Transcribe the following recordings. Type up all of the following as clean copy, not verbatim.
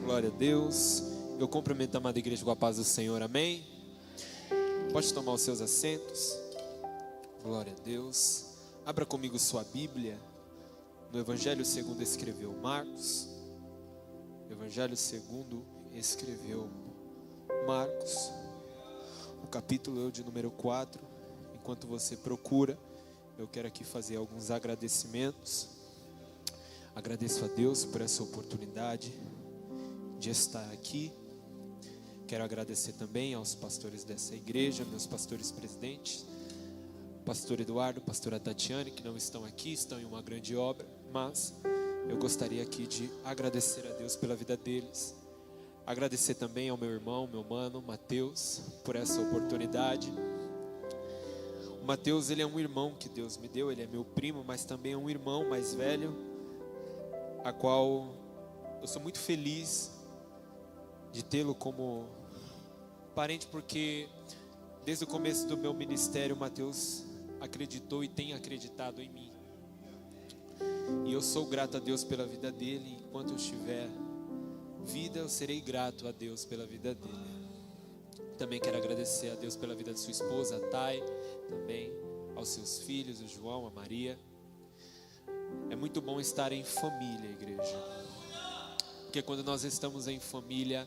Glória a Deus. Eu cumprimento a amada igreja com a paz do Senhor, amém? Pode tomar os seus assentos. Glória a Deus. Abra comigo sua Bíblia no Evangelho segundo escreveu Marcos. Evangelho segundo escreveu Marcos. O capítulo de número 4. Enquanto você procura, eu quero aqui fazer alguns agradecimentos. Agradeço a Deus por essa oportunidade de estar aqui. Quero agradecer também aos pastores dessa igreja, meus pastores presidentes, pastor Eduardo, pastora Tatiane, que não estão aqui, estão em uma grande obra, mas eu gostaria aqui de agradecer a Deus pela vida deles. Agradecer também ao meu irmão, meu mano, Mateus, por essa oportunidade. O Mateus, ele é um irmão que Deus me deu, ele é meu primo, mas também é um irmão mais velho, a qual eu sou muito feliz de tê-lo como parente, porque desde o começo do meu ministério, o Mateus acreditou e tem acreditado em mim. E eu sou grato a Deus pela vida dele. Enquanto eu tiver vida, eu serei grato a Deus pela vida dele. Também quero agradecer a Deus pela vida de sua esposa, a Thay, também aos seus filhos, o João, a Maria. É muito bom estar em família, igreja. Porque quando nós estamos em família,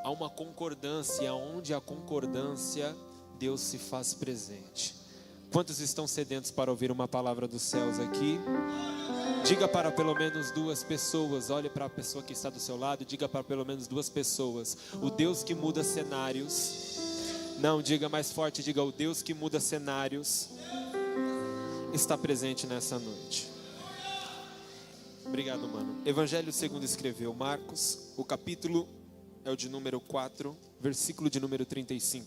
há uma concordância, e onde há concordância, Deus se faz presente. Quantos estão sedentos para ouvir uma palavra dos céus aqui? Diga para pelo menos duas pessoas, olhe para a pessoa que está do seu lado, diga para pelo menos duas pessoas: o Deus que muda cenários. Não, diga mais forte, diga: o Deus que muda cenários está presente nessa noite. Obrigado, mano. Evangelho segundo escreveu Marcos, o capítulo é o de número 4, versículo de número 35.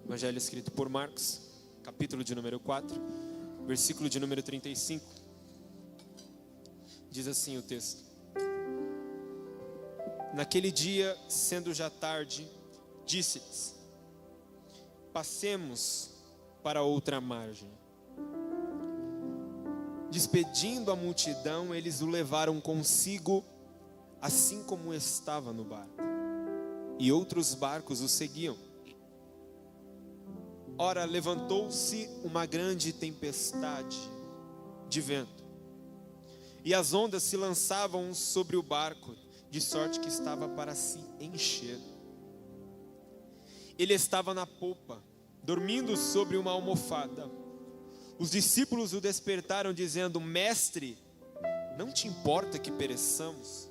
Evangelho escrito por Marcos, capítulo de número 4, versículo de número 35. Diz assim o texto: naquele dia, sendo já tarde, disse-lhes: passemos para outra margem. Despedindo a multidão, eles o levaram consigo, assim como estava no barco, e outros barcos o seguiam. Ora, levantou-se uma grande tempestade de vento, e as ondas se lançavam sobre o barco, de sorte que estava para se encher. Ele estava na popa, dormindo sobre uma almofada. Os discípulos o despertaram, dizendo: mestre, não te importa que pereçamos?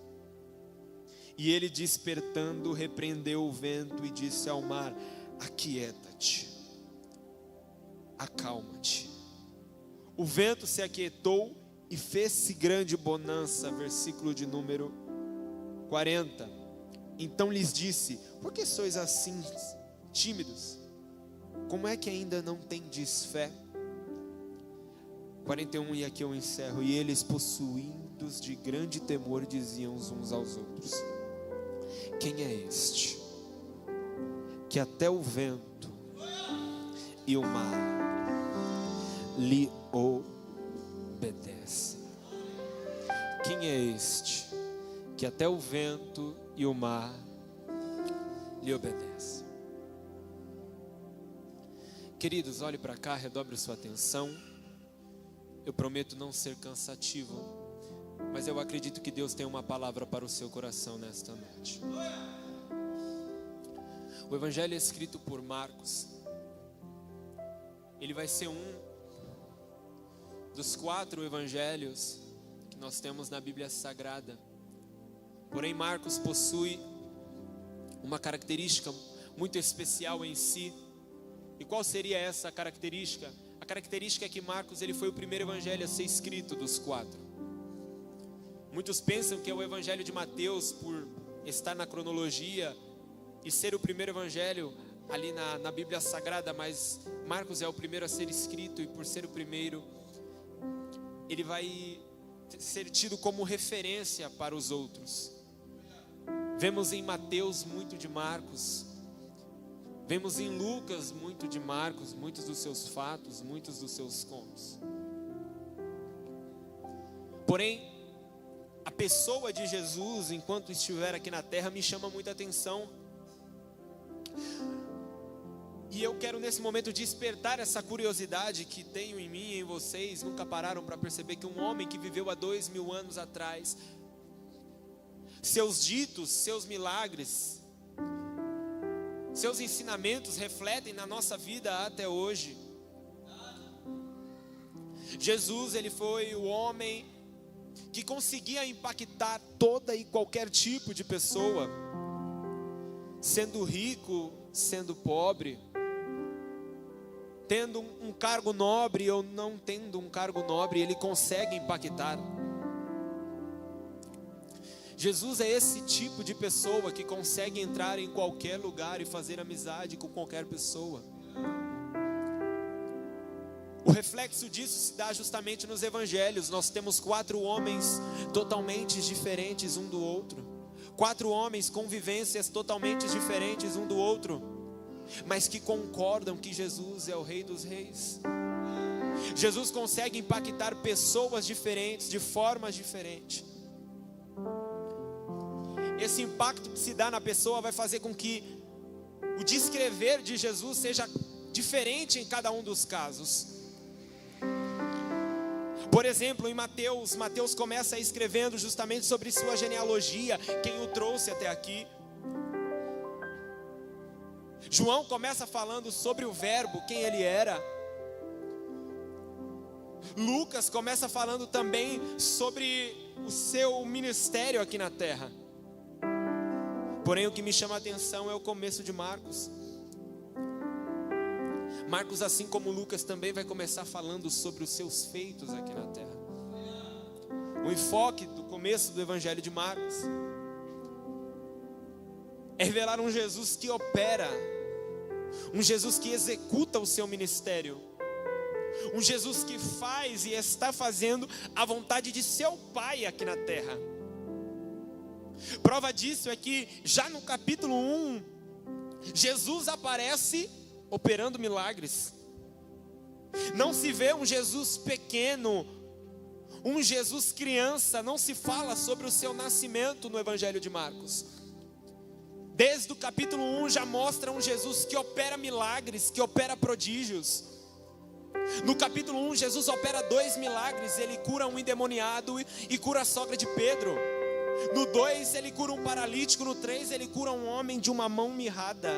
E ele, despertando, repreendeu o vento e disse ao mar: aquieta-te, acalma-te. O vento se aquietou e fez-se grande bonança. Versículo de número 40. Então lhes disse: por que sois assim tímidos? Como é que ainda não tendes fé? 41, e aqui eu encerro. E eles, possuídos de grande temor, diziam uns aos outros: quem é este, que até o vento e o mar lhe obedecem? Quem é este, que até o vento e o mar lhe obedecem? Queridos, olhe para cá, redobre sua atenção. Eu prometo não ser cansativo, mas eu acredito que Deus tem uma palavra para o seu coração nesta noite. O Evangelho escrito por Marcos, ele vai ser um dos 4 evangelhos que nós temos na Bíblia Sagrada. Porém, Marcos possui uma característica muito especial em si. E qual seria essa característica? A característica é que Marcos, ele foi o primeiro evangelho a ser escrito dos 4. Muitos pensam que é o evangelho de Mateus, por estar na cronologia e ser o primeiro evangelho ali na Bíblia Sagrada, mas Marcos é o primeiro a ser escrito, e por ser o primeiro, ele vai ser tido como referência para os outros. Vemos em Mateus muito de Marcos. Vemos em Lucas muito de Marcos, muitos dos seus fatos, muitos dos seus contos. Porém, a pessoa de Jesus, enquanto estiver aqui na terra, me chama muita atenção. E eu quero nesse momento despertar essa curiosidade que tenho em mim e em vocês. Nunca pararam para perceber que um homem que viveu há 2000 anos atrás, seus ditos, seus milagres, seus ensinamentos refletem na nossa vida até hoje. Jesus, ele foi o homem que conseguia impactar toda e qualquer tipo de pessoa, sendo rico, sendo pobre, tendo um cargo nobre ou não tendo um cargo nobre, ele consegue impactar. Jesus é esse tipo de pessoa que consegue entrar em qualquer lugar e fazer amizade com qualquer pessoa. O reflexo disso se dá justamente nos evangelhos. Nós temos 4 homens totalmente diferentes um do outro. 4 homens com vivências totalmente diferentes um do outro, mas que concordam que Jesus é o Rei dos Reis. Jesus consegue impactar pessoas diferentes, de formas diferentes. Esse impacto que se dá na pessoa vai fazer com que o descrever de Jesus seja diferente em cada um dos casos. Por exemplo, em Mateus começa escrevendo justamente sobre sua genealogia, quem o trouxe até aqui. João começa falando sobre o verbo, quem ele era. Lucas começa falando também sobre o seu ministério aqui na terra. Porém, o que me chama a atenção é o começo de Marcos. Marcos, assim como Lucas, também vai começar falando sobre os seus feitos aqui na terra. O enfoque do começo do evangelho de Marcos é revelar um Jesus que opera, um Jesus que executa o seu ministério, um Jesus que faz e está fazendo a vontade de seu Pai aqui na terra. Prova disso é que já no capítulo 1, Jesus aparece operando milagres. Não se vê um Jesus pequeno, um Jesus criança, não se fala sobre o seu nascimento no evangelho de Marcos. Desde o capítulo 1 já mostra um Jesus que opera milagres, que opera prodígios. No capítulo 1 Jesus opera 2 milagres, ele cura um endemoniado e cura a sogra de Pedro. No 2 ele cura um paralítico, no 3 ele cura um homem de uma mão mirrada.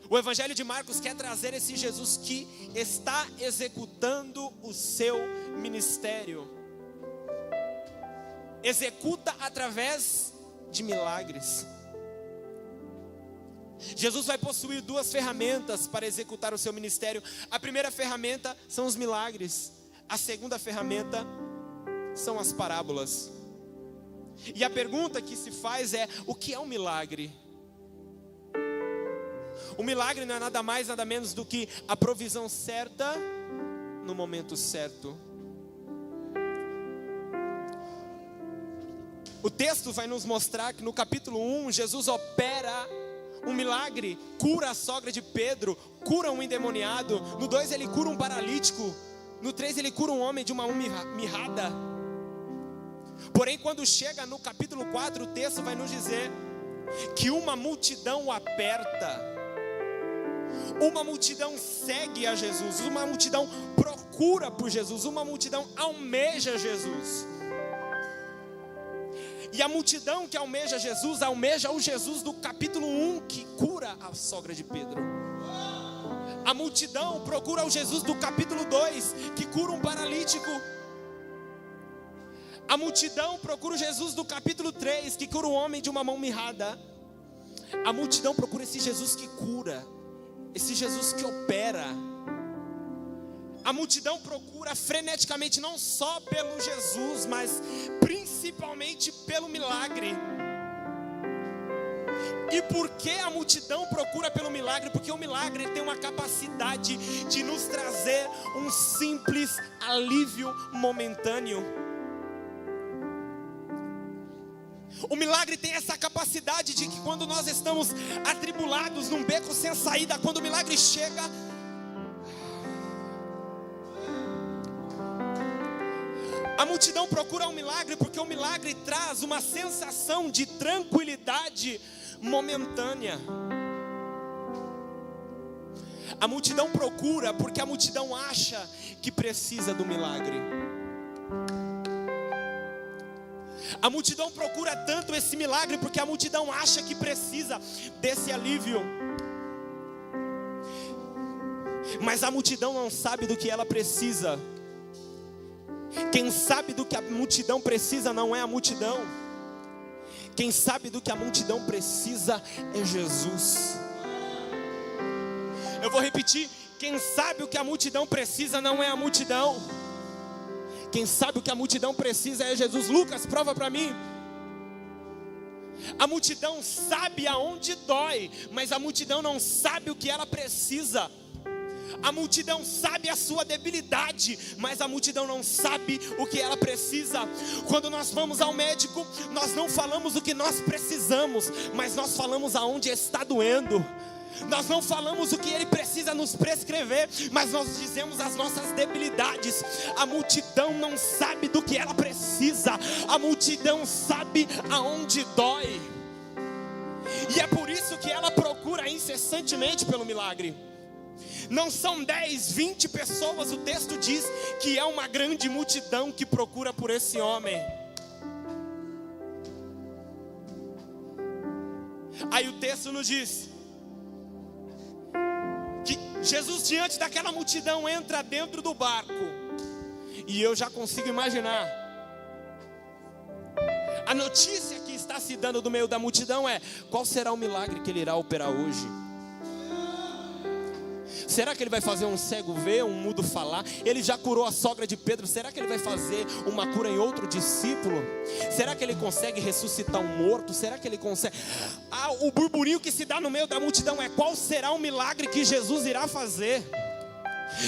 O evangelho de Marcos quer trazer esse Jesus que está executando o seu ministério. Executa através de milagres. Jesus vai possuir 2 ferramentas para executar o seu ministério. A primeira ferramenta são os milagres. A segunda ferramenta são as parábolas. E a pergunta que se faz é: o que é um milagre? O milagre não é nada mais, nada menos do que a provisão certa no momento certo. O texto vai nos mostrar que no capítulo 1, Jesus opera um milagre, cura a sogra de Pedro, cura um endemoniado. No 2 ele cura um paralítico. No 3 ele cura um homem de uma mão mirrada. Porém, quando chega no capítulo 4, o texto vai nos dizer que uma multidão o aperta. Uma multidão segue a Jesus, uma multidão procura por Jesus, uma multidão almeja Jesus. E a multidão que almeja Jesus, almeja o Jesus do capítulo 1 que cura a sogra de Pedro. A multidão procura o Jesus do capítulo 2 que cura um paralítico. A multidão procura o Jesus do capítulo 3 que cura um homem de uma mão mirrada. A multidão procura esse Jesus que cura, esse Jesus que opera. A multidão procura freneticamente não só pelo Jesus, mas principalmente pelo milagre. E por que a multidão procura pelo milagre? Porque o milagre tem uma capacidade de nos trazer um simples alívio momentâneo. O milagre tem essa capacidade de que quando nós estamos atribulados num beco sem saída, quando o milagre chega, a multidão procura um milagre porque o milagre traz uma sensação de tranquilidade momentânea. A multidão procura porque a multidão acha que precisa do milagre. A multidão procura tanto esse milagre porque a multidão acha que precisa desse alívio. Mas a multidão não sabe do que ela precisa. Quem sabe do que a multidão precisa não é a multidão. Quem sabe do que a multidão precisa é Jesus. Eu vou repetir: quem sabe o que a multidão precisa não é a multidão. Quem sabe o que a multidão precisa é Jesus. Lucas, prova para mim. A multidão sabe aonde dói, mas a multidão não sabe o que ela precisa. A multidão sabe a sua debilidade, mas a multidão não sabe o que ela precisa. Quando nós vamos ao médico, nós não falamos o que nós precisamos, mas nós falamos aonde está doendo. Nós não falamos o que ele precisa nos prescrever, mas nós dizemos as nossas debilidades. A multidão não sabe do que ela precisa. A multidão sabe aonde dói. E é por isso que ela procura incessantemente pelo milagre. Não são 10, 20 pessoas, o texto diz que é uma grande multidão que procura por esse homem. Aí o texto nos diz que Jesus, diante daquela multidão, entra dentro do barco. E eu já consigo imaginar a notícia que está se dando do meio da multidão é: qual será o milagre que ele irá operar hoje? Será que ele vai fazer um cego ver, um mudo falar? Ele já curou a sogra de Pedro. Será que ele vai fazer uma cura em outro discípulo? Será que ele consegue ressuscitar um morto? Será que ele consegue? O burburinho que se dá no meio da multidão é: qual será o milagre que Jesus irá fazer?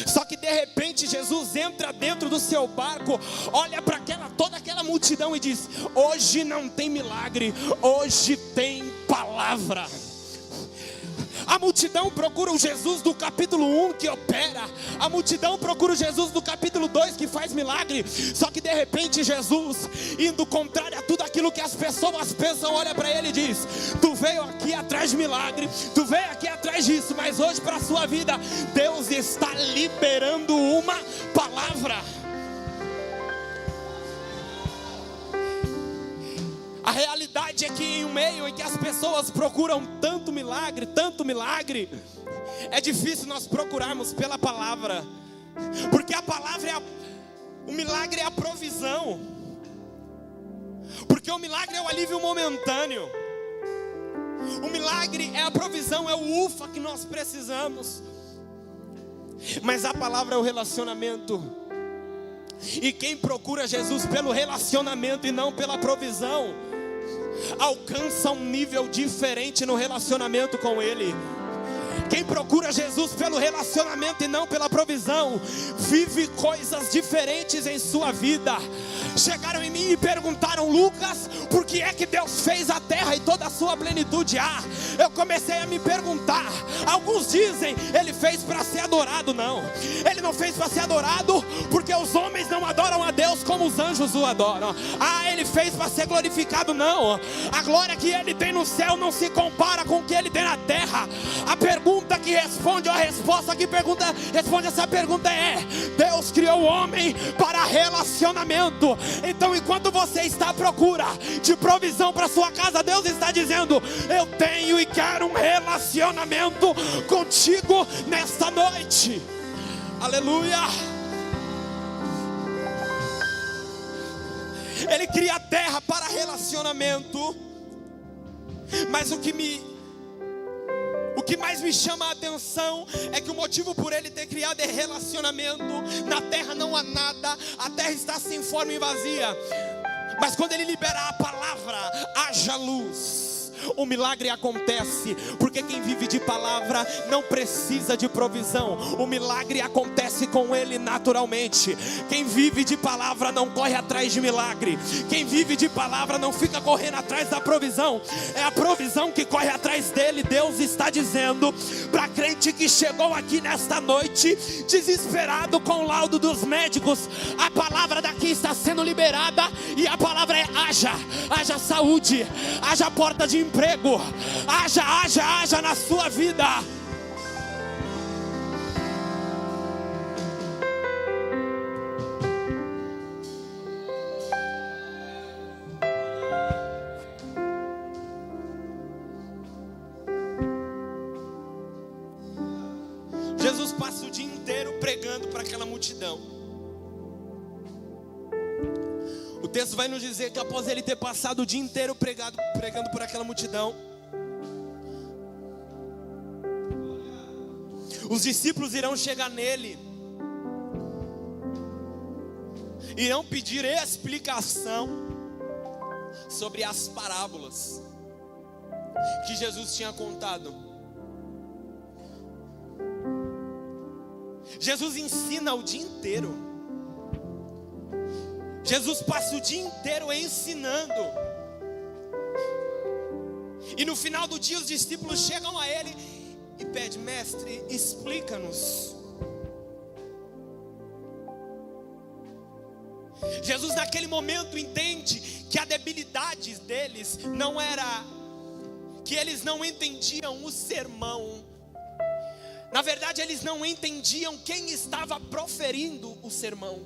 Só que de repente Jesus entra dentro do seu barco, olha para toda aquela multidão e diz: hoje não tem milagre, hoje tem palavra. A multidão procura o Jesus do capítulo 1 que opera. A multidão procura o Jesus do capítulo 2 que faz milagre. Só que de repente Jesus, indo contrário a tudo aquilo que as pessoas pensam, olha para ele e diz: tu veio aqui atrás de milagre, tu veio aqui atrás disso, mas hoje para a sua vida Deus está liberando uma palavra. A realidade é que em um meio em que as pessoas procuram tanto milagre, é difícil nós procurarmos pela palavra, porque a palavra o milagre é a provisão, porque o milagre é o alívio momentâneo, o milagre é a provisão, é o ufa que nós precisamos, mas a palavra é o relacionamento. E quem procura Jesus pelo relacionamento e não pela provisão, alcança um nível diferente no relacionamento com Ele. Quem procura Jesus pelo relacionamento e não pela provisão, vive coisas diferentes em sua vida. Chegaram em mim e perguntaram: Lucas, por que é que Deus fez a terra e toda a sua plenitude? Eu comecei a me perguntar. Alguns dizem, Ele fez para ser adorado. Não, Ele não fez para ser adorado, porque os homens não adoram a Deus como os anjos o adoram. Ele fez para ser glorificado. Não, a glória que Ele tem no céu não se compara com o que Ele tem na terra. A pergunta que responde, a resposta que responde essa pergunta é: Deus criou o homem para relacionamento. Então enquanto você está à procura de provisão para sua casa, Deus está dizendo: eu tenho e quero um relacionamento contigo nesta noite. Aleluia. Ele cria a terra para relacionamento, mas o que mais me chama a atenção é que o motivo por Ele ter criado é relacionamento. Na terra não há nada, a terra está sem forma e vazia, mas quando Ele libera a palavra, haja luz. o milagre acontece, porque quem vive de palavra não precisa de provisão. O milagre acontece com ele naturalmente. Quem vive de palavra não corre atrás de milagre. Quem vive de palavra não fica correndo atrás da provisão. É a provisão que corre atrás dele. Deus está dizendo para crente que chegou aqui nesta noite desesperado com o laudo dos médicos: a palavra daqui está sendo liberada, e a palavra é: haja saúde, haja porta de emprego, haja na sua vida. Jesus passa o dia inteiro pregando para aquela multidão. O texto vai nos dizer que após ele ter passado o dia inteiro pregando por aquela multidão, os discípulos irão chegar nele, irão pedir explicação sobre as parábolas que Jesus tinha contado. Jesus ensina o dia inteiro. Jesus passa o dia inteiro ensinando. E no final do dia os discípulos chegam a ele e pedem: mestre, explica-nos. Jesus naquele momento entende que a debilidade deles não era que eles não entendiam o sermão. Na verdade, eles não entendiam quem estava proferindo o sermão.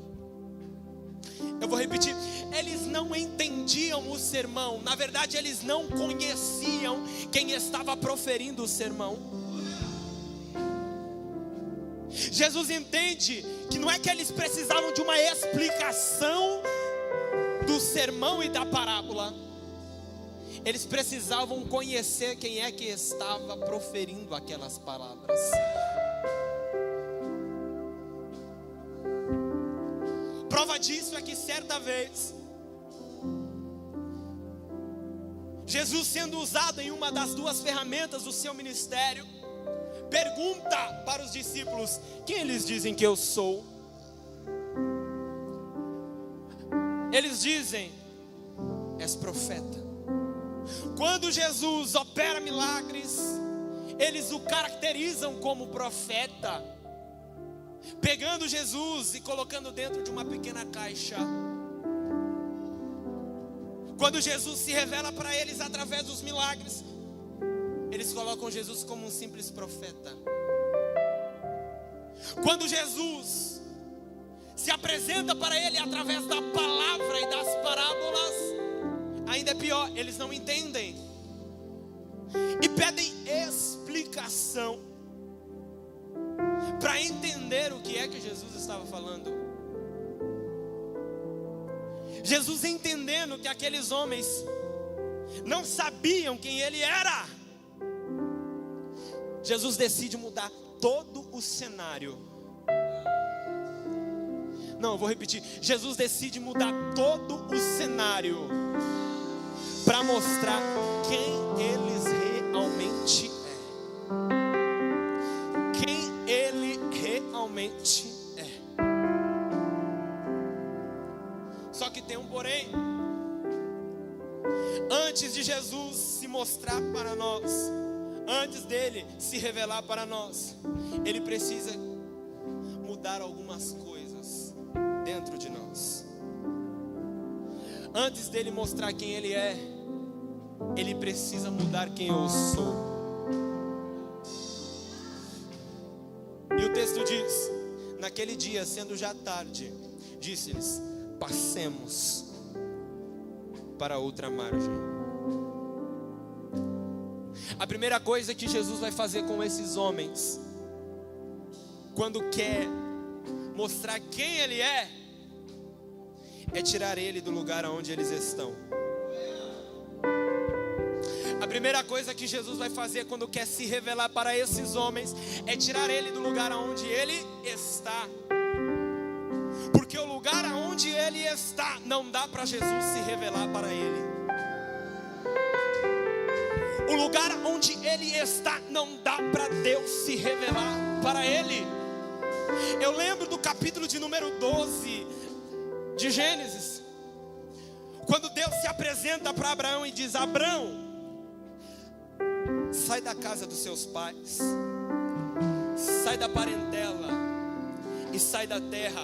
Eu vou repetir: eles não entendiam o sermão. Na verdade, eles não conheciam quem estava proferindo o sermão. Jesus entende que não é que eles precisavam de uma explicação do sermão e da parábola. Eles precisavam conhecer quem é que estava proferindo aquelas palavras. Prova disso é que certa vez, Jesus, sendo usado em uma das duas ferramentas do seu ministério, pergunta para os discípulos: quem eles dizem que eu sou? Eles dizem: és profeta. Quando Jesus opera milagres, eles o caracterizam como profeta, pegando Jesus e colocando dentro de uma pequena caixa. Quando Jesus se revela para eles através dos milagres, eles colocam Jesus como um simples profeta. Quando Jesus se apresenta para ele através da palavra e das parábolas, ainda é pior, eles não entendem e pedem explicação para entender o que é que Jesus estava falando. Jesus, entendendo que aqueles homens não sabiam quem ele era, Jesus decide mudar todo o cenário. Não, eu vou repetir. Jesus decide mudar todo o cenário para mostrar quem eles realmente é. Quem ele realmente é. Só que tem um porém. Antes de Jesus se mostrar para nós, antes dele se revelar para nós, ele precisa mudar algumas coisas dentro de nós. Antes dele mostrar quem ele é, ele precisa mudar quem eu sou. E o texto diz: naquele dia, sendo já tarde, disse-lhes: passemos para outra margem. A primeira coisa que Jesus vai fazer com esses homens, quando quer mostrar quem ele é tirar ele do lugar onde eles estão. A primeira coisa que Jesus vai fazer quando quer se revelar para esses homens é tirar ele do lugar onde ele está. Porque o lugar onde ele está não dá para Jesus se revelar para ele. O lugar onde Ele está não dá para Deus se revelar para Ele. Eu lembro do capítulo de número 12 de Gênesis, quando Deus se apresenta para Abraão e diz: Abraão, sai da casa dos seus pais, sai da parentela e sai da terra.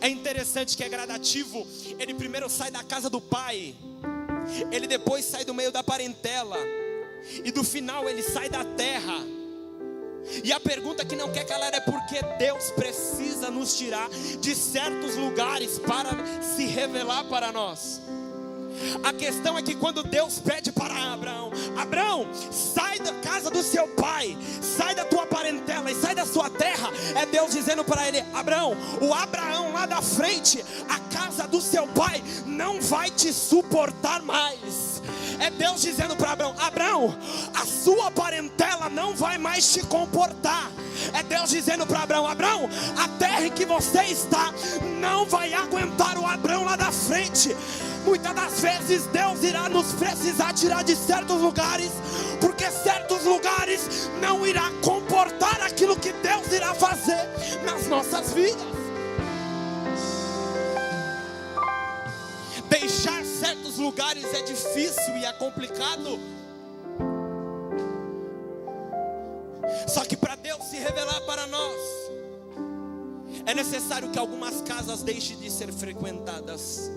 É interessante que é gradativo. Ele primeiro sai da casa do pai, ele depois sai do meio da parentela, e do final ele sai da terra. E a pergunta que não quer calar é: por que Deus precisa nos tirar de certos lugares para se revelar para nós? A questão é que quando Deus pede para Abraão: Abraão, sai da casa do seu pai, sai da tua parentela e sai da sua terra, é Deus dizendo para ele: Abraão, o Abraão lá da frente, a casa do seu pai não vai te suportar mais. É Deus dizendo para Abraão: Abraão, a sua parentela não vai mais te comportar. É Deus dizendo para Abraão: Abraão, a terra em que você está não vai aguentar o Abraão lá da frente. Muitas das vezes Deus irá nos precisar tirar de certos lugares, porque certos lugares não irá comportar aquilo que Deus irá fazer nas nossas vidas. Deixar certos lugares é difícil e é complicado. Só que para Deus se revelar para nós, é necessário que algumas casas deixem de ser frequentadas.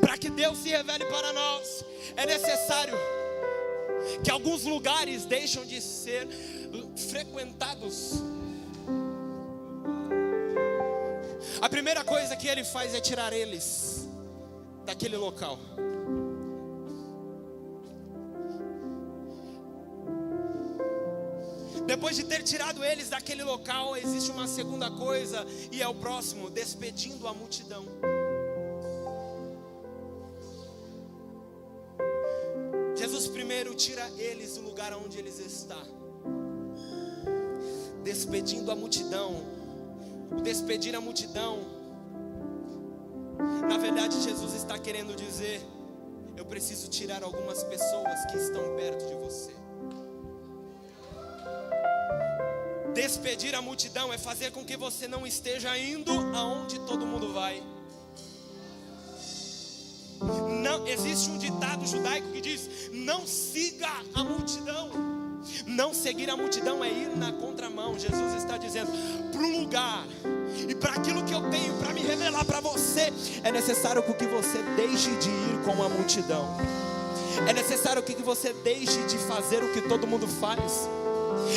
Para que Deus se revele para nós, é necessário que alguns lugares deixem de ser frequentados. A primeira coisa que Ele faz é tirar eles daquele local. Depois de ter tirado eles daquele local, existe uma segunda coisa, e é o próximo: despedindo a multidão. Jesus primeiro tira eles do lugar onde eles estão, despedindo a multidão. O despedir a multidão, na verdade Jesus está querendo dizer: eu preciso tirar algumas pessoas que estão perto de você. Despedir a multidão é fazer com que você não esteja indo aonde todo mundo vai. Não, existe um ditado judaico que diz: não siga a multidão. Não seguir a multidão é ir na contramão. Jesus está dizendo: para o lugar e para aquilo que eu tenho para me revelar para você, é necessário que você deixe de ir com a multidão. É necessário que você deixe de fazer o que todo mundo faz.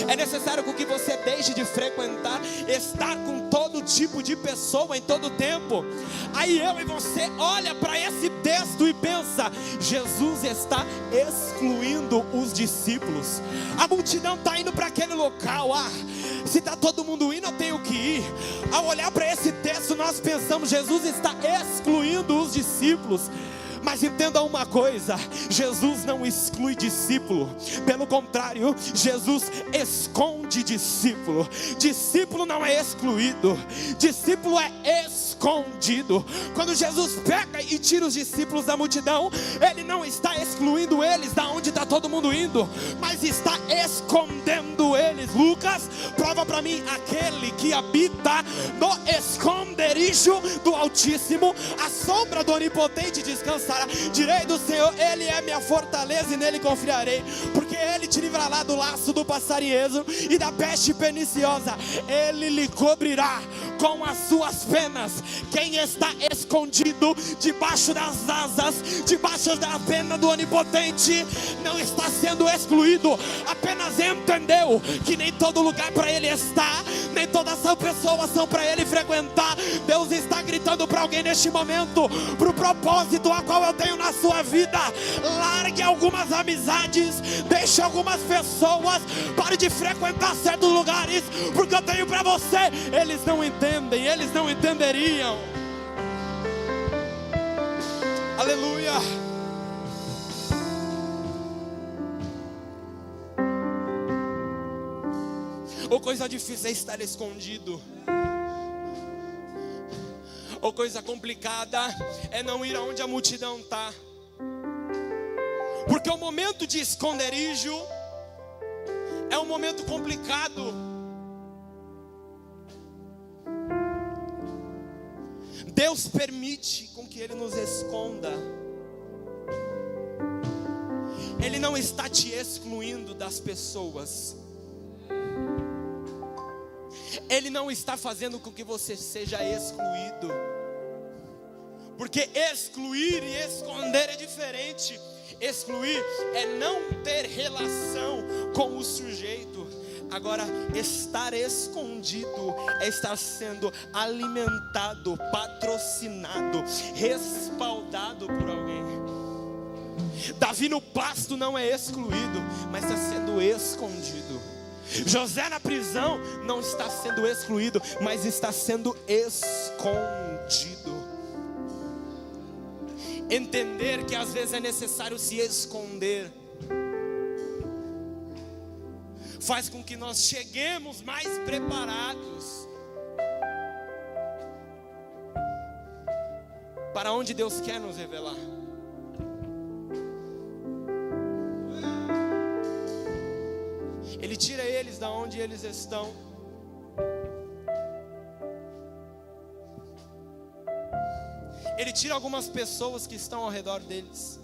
É necessário que você deixe de frequentar, estar com todo tipo de pessoa em todo tempo. Aí eu e você olha para esse texto e pensa: Jesus está excluindo os discípulos. A multidão está indo para aquele local. Se está todo mundo indo, eu tenho que ir. Ao olhar para esse texto, nós pensamos: Jesus está excluindo os discípulos. Mas entenda uma coisa: Jesus não exclui discípulo. Pelo contrário, Jesus esconde discípulo. Discípulo não é excluído, discípulo é escondido. Quando Jesus pega e tira os discípulos da multidão, Ele não está excluindo eles da onde está todo mundo indo, mas está escondendo eles. Lucas prova para mim: aquele que habita no esconderijo do Altíssimo, a sombra do Onipotente descansará. Direi do Senhor: Ele é minha fortaleza e nele confiarei, porque Ele te livrará do laço do passarinheiro e da peste perniciosa. Ele lhe cobrirá com as suas penas. Quem está escondido debaixo das asas, debaixo da pena do Onipotente, não está sendo excluído, apenas entendeu que nem todo lugar para ele está, nem todas as pessoas são para ele frequentar. Deus está gritando para alguém neste momento: para o propósito a qual eu tenho na sua vida, largue algumas amizades, deixe algumas pessoas, pare de frequentar certos lugares, porque eu tenho para você. Eles não entendem, eles não entenderiam. Aleluia. Ou coisa difícil é estar escondido, ou coisa complicada é não ir aonde a multidão está. Porque o momento de esconderijo é um momento complicado. Deus permite com que Ele nos esconda. Ele não está te excluindo das pessoas. Ele não está fazendo com que você seja excluído. Porque excluir e esconder é diferente. Excluir é não ter relação com o sujeito. Agora, estar escondido é estar sendo alimentado, patrocinado, respaldado por alguém. Davi no pasto não é excluído, mas está sendo escondido. José na prisão não está sendo excluído, mas está sendo escondido. Entender que às vezes é necessário se esconder faz com que nós cheguemos mais preparados para onde Deus quer nos revelar. Ele tira eles da onde eles estão. Ele tira algumas pessoas que estão ao redor deles.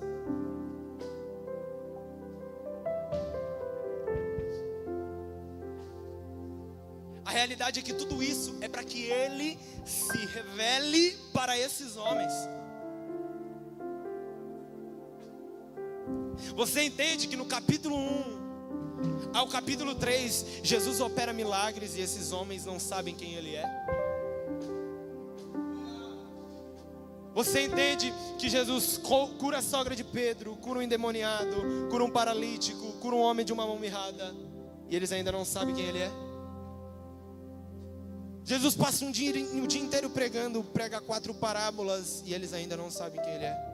A realidade é que tudo isso é para que Ele se revele para esses homens. Você entende que no capítulo 1 ao capítulo 3, Jesus opera milagres e esses homens não sabem quem Ele é? Você entende que Jesus cura a sogra de Pedro, cura um endemoniado, cura um paralítico, cura um homem de uma mão mirrada, e eles ainda não sabem quem Ele é? Jesus passa um dia inteiro pregando, prega 4 parábolas, e eles ainda não sabem quem Ele é.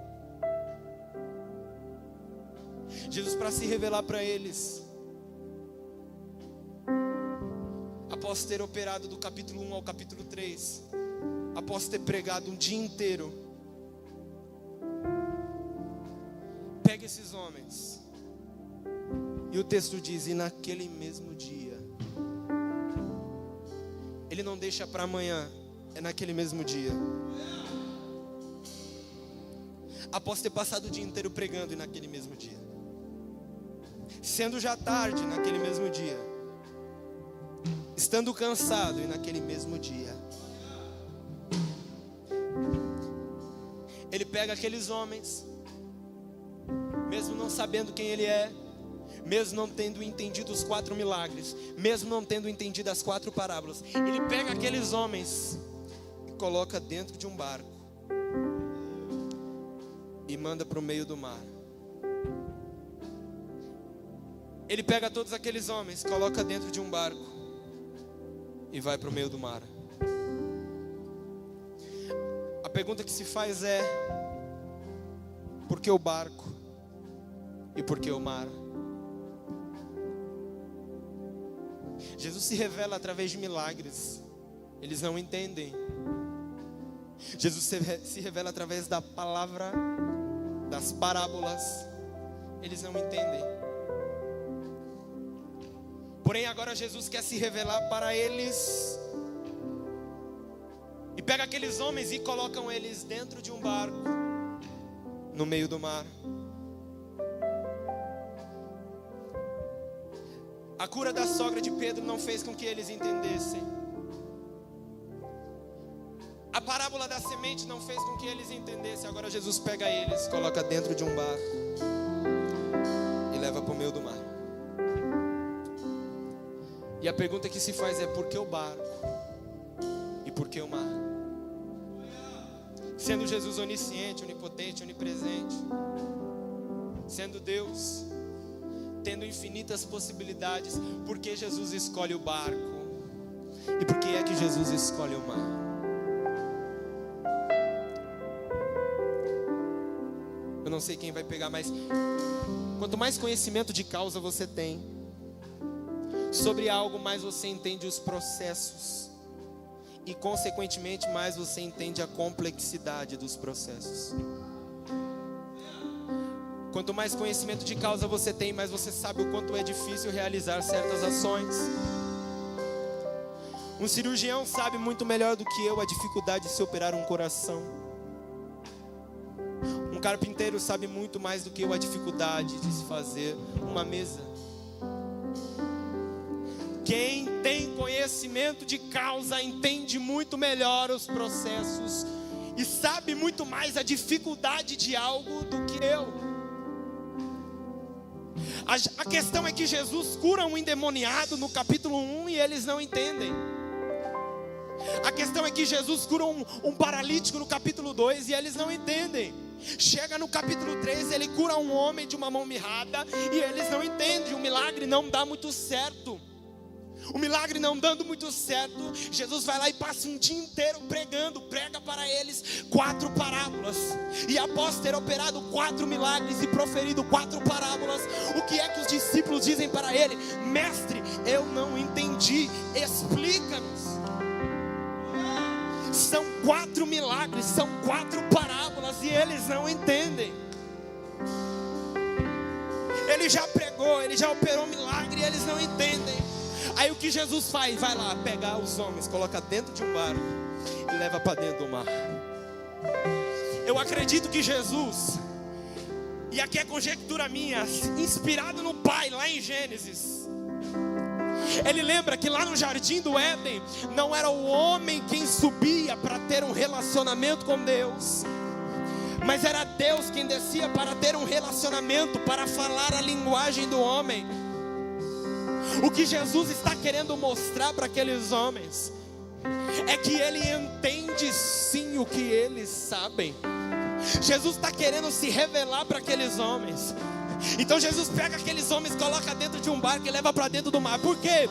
Jesus, para se revelar para eles, após ter operado do capítulo 1 ao capítulo 3, após ter pregado um dia inteiro, pega esses homens, e o texto diz: e naquele mesmo dia, Ele não deixa para amanhã, é naquele mesmo dia. Após ter passado o dia inteiro pregando, e naquele mesmo dia, sendo já tarde naquele mesmo dia, estando cansado, e naquele mesmo dia, Ele pega aqueles homens, mesmo não sabendo quem Ele é, mesmo não tendo entendido os 4 milagres, mesmo não tendo entendido as 4 parábolas, Ele pega aqueles homens e coloca dentro de um barco e manda para o meio do mar. Ele pega todos aqueles homens, coloca dentro de um barco e vai para o meio do mar. A pergunta que se faz é: por que o barco e por que o mar? Jesus se revela através de milagres, eles não entendem. Jesus se revela através da palavra, das parábolas, eles não entendem. Porém agora Jesus quer se revelar para eles, e pega aqueles homens e colocam eles dentro de um barco, no meio do mar. A cura da sogra de Pedro não fez com que eles entendessem. A parábola da semente não fez com que eles entendessem. Agora Jesus pega eles, coloca dentro de um barco e leva para o meio do mar. E a pergunta que se faz é: por que o barco e por que o mar? Sendo Jesus onisciente, onipotente, onipresente, sendo Deus, tendo infinitas possibilidades, por que Jesus escolhe o barco? E por que é que Jesus escolhe o mar? Eu não sei quem vai pegar, mas quanto mais conhecimento de causa você tem sobre algo, mais você entende os processos, e consequentemente mais você entende a complexidade dos processos. Quanto mais conhecimento de causa você tem, mais você sabe o quanto é difícil realizar certas ações. Um cirurgião sabe muito melhor do que eu a dificuldade de se operar um coração. Um carpinteiro sabe muito mais do que eu a dificuldade de se fazer uma mesa. Quem tem conhecimento de causa entende muito melhor os processos e sabe muito mais a dificuldade de algo do que eu. A questão é que Jesus cura um endemoniado no capítulo 1 e eles não entendem. A questão é que Jesus cura um paralítico no capítulo 2 e eles não entendem. Chega no capítulo 3, ele cura um homem de uma mão mirrada e eles não entendem. O milagre não dá muito certo. O milagre não dando muito certo, Jesus vai lá e passa um dia inteiro pregando. Prega para eles 4 parábolas. E após ter operado 4 milagres e proferido 4 parábolas, o que é que os discípulos dizem para ele? Mestre, eu não entendi, explica-nos. São 4 milagres, são 4 parábolas e eles não entendem. Ele já pregou, ele já operou milagre e eles não entendem. Aí o que Jesus faz? Vai lá pegar os homens, coloca dentro de um barco e leva para dentro do mar. Eu acredito que Jesus, e aqui é conjectura minha, inspirado no Pai, lá em Gênesis, ele lembra que lá no jardim do Éden, não era o homem quem subia para ter um relacionamento com Deus, mas era Deus quem descia para ter um relacionamento, para falar a linguagem do homem. O que Jesus está querendo mostrar para aqueles homens é que Ele entende sim o que eles sabem. Jesus está querendo se revelar para aqueles homens. Então Jesus pega aqueles homens, coloca dentro de um barco e leva para dentro do mar. Por quê?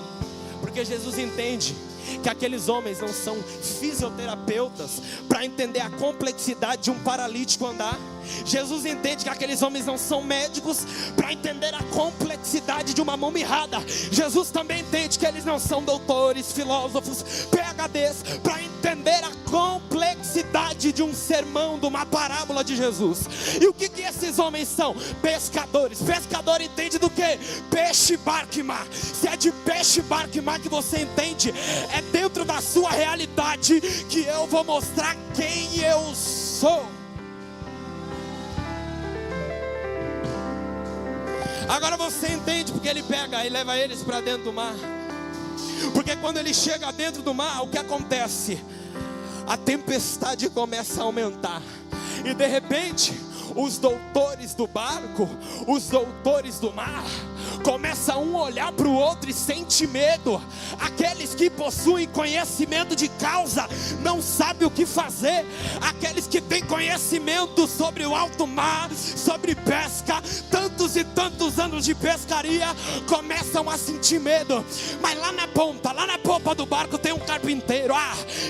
Porque Jesus entende que aqueles homens não são fisioterapeutas para entender a complexidade de um paralítico andar. Jesus entende que aqueles homens não são médicos para entender a complexidade de uma mão mirrada. Jesus também entende que eles não são doutores, filósofos, PhDs para entender a complexidade de um sermão, de uma parábola de Jesus. E o que esses homens são? Pescadores. Pescador entende do que? Peixe, barco e mar. Se é de peixe, barco e mar que você entende, é dentro da sua realidade que eu vou mostrar quem eu sou. Agora você entende porque ele pega e leva eles para dentro do mar. Porque quando ele chega dentro do mar, o que acontece? A tempestade começa a aumentar. E de repente, os doutores do barco, os doutores do mar, começam um a olhar para o outro e sente medo. Aqueles que possuem conhecimento de causa não sabem o que fazer. Aqueles que têm conhecimento sobre o alto mar, sobre pesca, tantos e tantos anos de pescaria, começam a sentir medo. Mas lá na popa do barco tem um carpinteiro.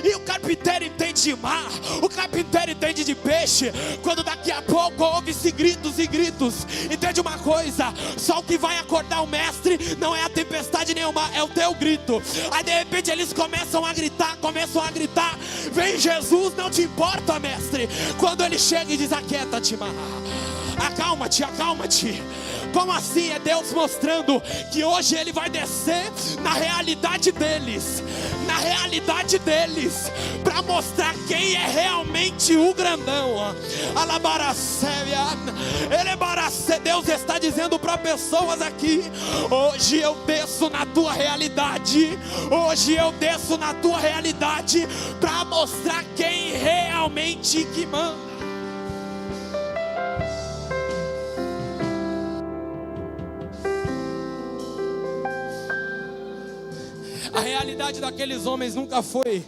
E o carpinteiro entende de mar, o carpinteiro entende de peixe. Quando daqui a pouco ouve-se gritos e gritos, entende uma coisa? Só o que vai acordar o mestre não é a tempestade nem o mar, é o teu grito. Aí de repente eles começam a gritar. Vem Jesus, não te importa, mestre. Quando ele chega e diz: aquieta-te, mar, acalma-te. Como assim? É Deus mostrando que hoje Ele vai descer na realidade deles, para mostrar quem é realmente o grandão. Deus está dizendo para pessoas aqui: hoje eu desço na tua realidade, para mostrar quem realmente que manda. A realidade daqueles homens nunca foi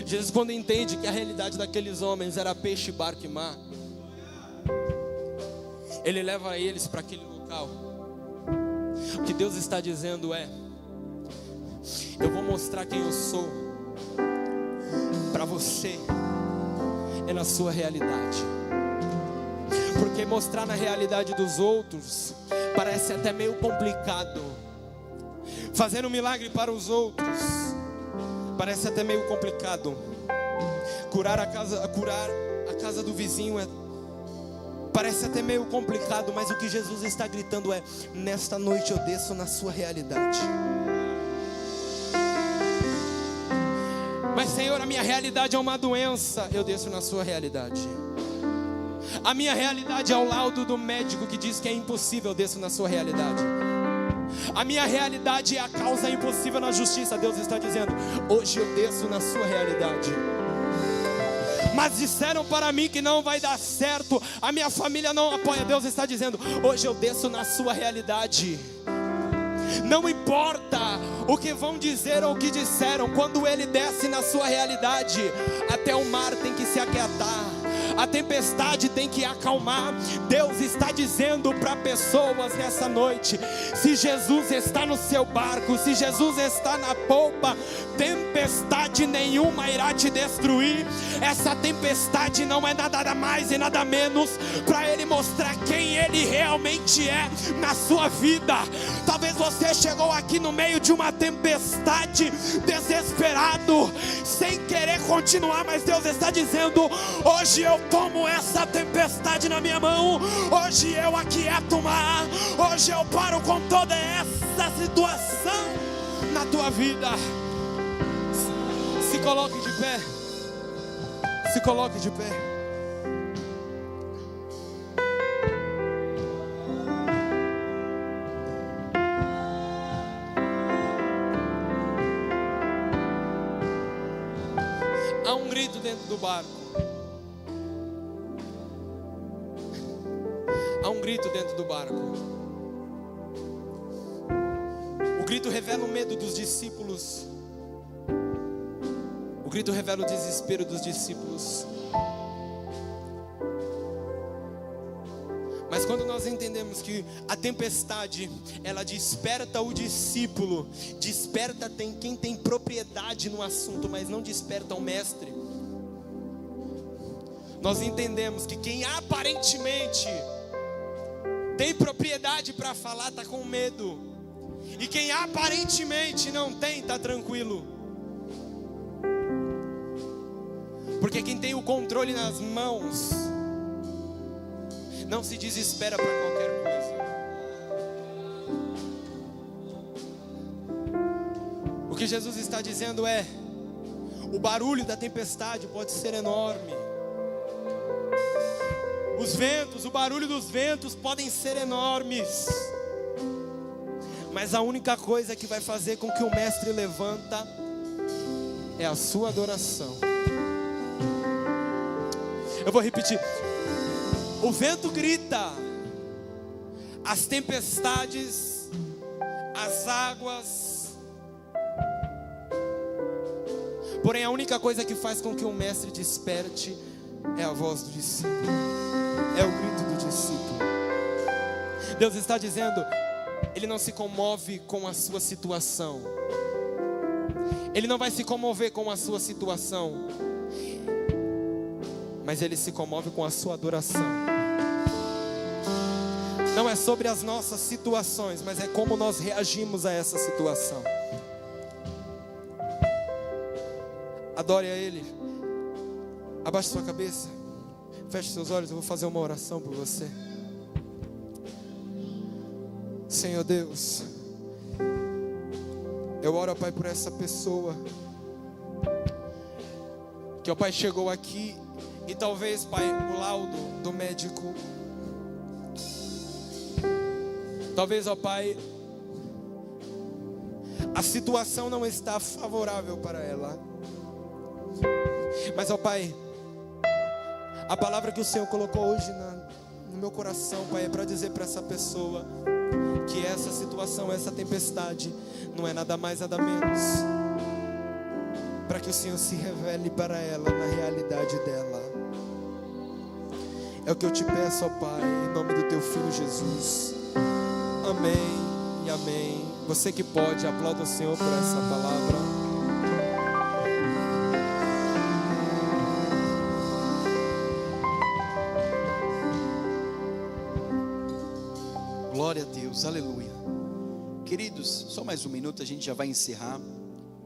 Jesus, quando entende que a realidade daqueles homens era peixe, barco e mar, Ele leva eles para aquele local. O que Deus está dizendo é: eu vou mostrar quem eu sou para você, é na sua realidade. Porque mostrar na realidade dos outros parece até meio complicado. Fazer um milagre para os outros parece até meio complicado. Curar a casa do vizinho parece até meio complicado, mas o que Jesus está gritando é: nesta noite eu desço na sua realidade. Mas Senhor, a minha realidade é uma doença. Eu desço na sua realidade. A minha realidade é o laudo do médico que diz que é impossível. Eu desço na sua realidade. A minha realidade é a causa impossível na justiça. Deus está dizendo: hoje eu desço na sua realidade. Mas disseram para mim que não vai dar certo, a minha família não apoia. Deus está dizendo: hoje eu desço na sua realidade. Não importa o que vão dizer ou o que disseram, quando Ele desce na sua realidade, até o mar tem que se aquietar, a tempestade tem que acalmar. Deus está dizendo para pessoas nessa noite: se Jesus está no seu barco, se Jesus está na polpa, tempestade nenhuma irá te destruir. Essa tempestade não é nada mais e nada menos para Ele mostrar quem Ele realmente é na sua vida. Talvez você chegou aqui no meio de uma tempestade, desesperado, sem querer continuar, mas Deus está dizendo: hoje eu tomo essa tempestade na minha mão, hoje eu aquieto o mar, hoje eu paro com toda essa situação na tua vida. Se coloque de pé. Se coloque de pé. Há um grito dentro do barco. Há um grito dentro do barco. O grito revela o medo dos discípulos. O grito revela o desespero dos discípulos. Mas quando nós entendemos que a tempestade, ela desperta o discípulo, desperta quem tem propriedade no assunto, mas não desperta o mestre. Nós entendemos que quem aparentemente tem propriedade para falar está com medo, e quem aparentemente não tem está tranquilo. Porque quem tem o controle nas mãos não se desespera para qualquer coisa. O que Jesus está dizendo é: o barulho da tempestade pode ser enorme, os ventos, o barulho dos ventos podem ser enormes, mas a única coisa que vai fazer com que o mestre levanta é a sua adoração. Eu vou repetir: o vento grita, as tempestades, as águas, porém a única coisa que faz com que o mestre desperte é a voz do discípulo, é o grito do discípulo. Deus está dizendo: Ele não se comove com a sua situação, Ele não vai se comover com a sua situação, mas Ele se comove com a sua adoração. Não é sobre as nossas situações, mas é como nós reagimos a essa situação. Adore a Ele. Abaixe sua cabeça, feche seus olhos. Eu vou fazer uma oração por você. Senhor Deus, eu oro, Pai, por essa pessoa que, ó Pai, chegou aqui e talvez, Pai, o laudo do médico, talvez, ó Pai, a situação não está favorável para ela, mas, ó Pai, a palavra que o Senhor colocou hoje no meu coração, Pai, é para dizer para essa pessoa que essa situação, essa tempestade não é nada mais, nada menos, para que o Senhor se revele para ela na realidade dela. É o que eu te peço, ó Pai, em nome do Teu Filho Jesus. Amém e amém. Você que pode, aplauda o Senhor por essa palavra. Glória a Deus, aleluia. Queridos, só mais um minuto, a gente já vai encerrar.